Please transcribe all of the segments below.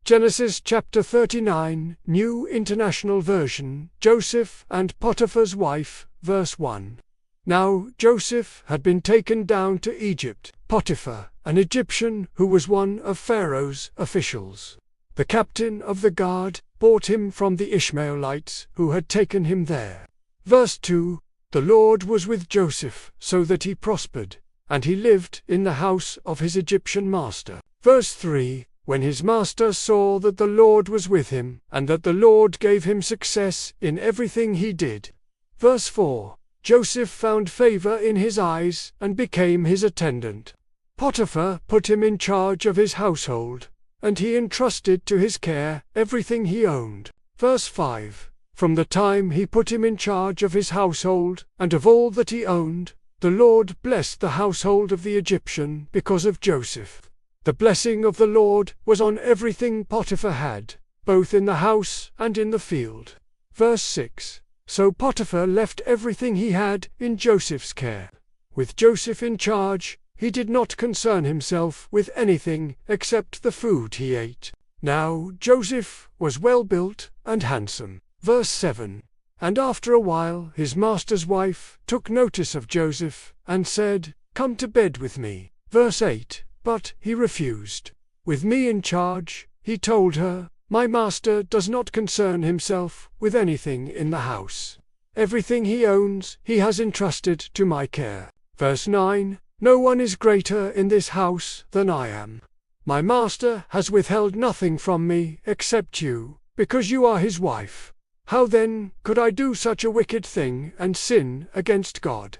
Genesis chapter 39, New International Version, Joseph and Potiphar's wife, verse 1. Now Joseph had been taken down to Egypt. Potiphar, an Egyptian who was one of Pharaoh's officials, the captain of the guard, bought him from the Ishmaelites who had taken him there. Verse 2. The Lord was with Joseph, so that he prospered, and he lived in the house of his Egyptian master. Verse 3. When his master saw that the Lord was with him, and that the Lord gave him success in everything he did. Verse 4. Joseph found favor in his eyes, and became his attendant. Potiphar put him in charge of his household, and he entrusted to his care everything he owned. Verse 5. From the time he put him in charge of his household, and of all that he owned, the Lord blessed the household of the Egyptian because of Joseph. The blessing of the Lord was on everything Potiphar had, both in the house and in the field. Verse 6. So Potiphar left everything he had in Joseph's care. With Joseph in charge, he did not concern himself with anything except the food he ate. Now Joseph was well built and handsome. Verse 7. And after a while his master's wife took notice of Joseph, and said, "Come to bed with me." Verse 8. But he refused. "With me in charge," he told her, "my master does not concern himself with anything in the house. Everything he owns he has entrusted to my care." Verse 9. No one is greater in this house than I am. My master has withheld nothing from me except you, because you are his wife. How then could I do such a wicked thing and sin against God?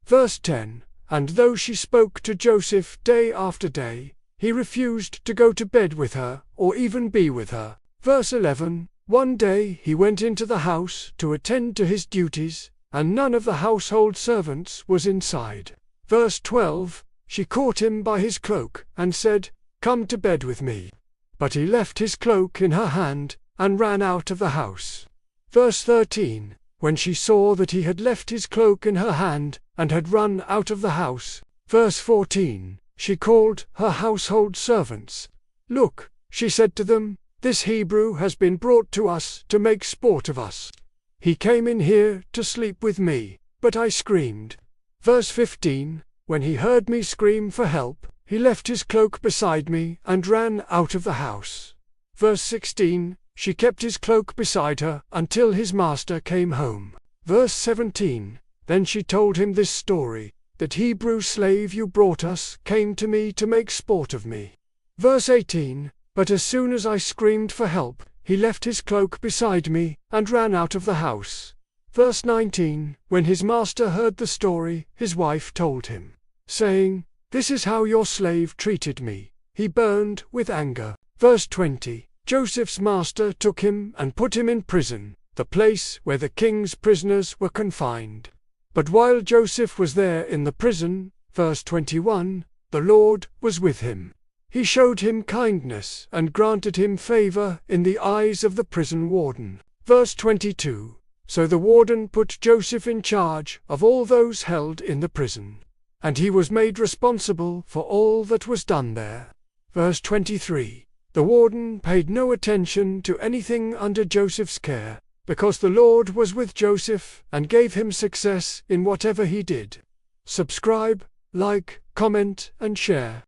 Verse 10. And though she spoke to Joseph day after day, he refused to go to bed with her, or even be with her. Verse 11. One day he went into the house to attend to his duties, and none of the household servants was inside. Verse 12. She caught him by his cloak, and said, "Come to bed with me." But he left his cloak in her hand, and ran out of the house. Verse 13. When she saw that he had left his cloak in her hand, and had run out of the house. Verse 14. She called her household servants. "Look," she said to them, "this Hebrew has been brought to us to make sport of us. He came in here to sleep with me, but I screamed." Verse 15. When he heard me scream for help, he left his cloak beside me and ran out of the house. Verse 16. She kept his cloak beside her until his master came home. Verse 17. Then she told him this story: "That Hebrew slave you brought us came to me to make sport of me." Verse 18. But as soon as I screamed for help, he left his cloak beside me and ran out of the house. Verse 19. When his master heard the story, his wife told him, saying, "This is how your slave treated me." He burned with anger. Verse 20. Joseph's master took him and put him in prison, the place where the king's prisoners were confined. But while Joseph was there in the prison, verse 21, the Lord was with him. He showed him kindness and granted him favor in the eyes of the prison warden. Verse 22. So the warden put Joseph in charge of all those held in the prison, and he was made responsible for all that was done there. Verse 23. The warden paid no attention to anything under Joseph's care, because the Lord was with Joseph and gave him success in whatever he did. Subscribe, like, comment, and share.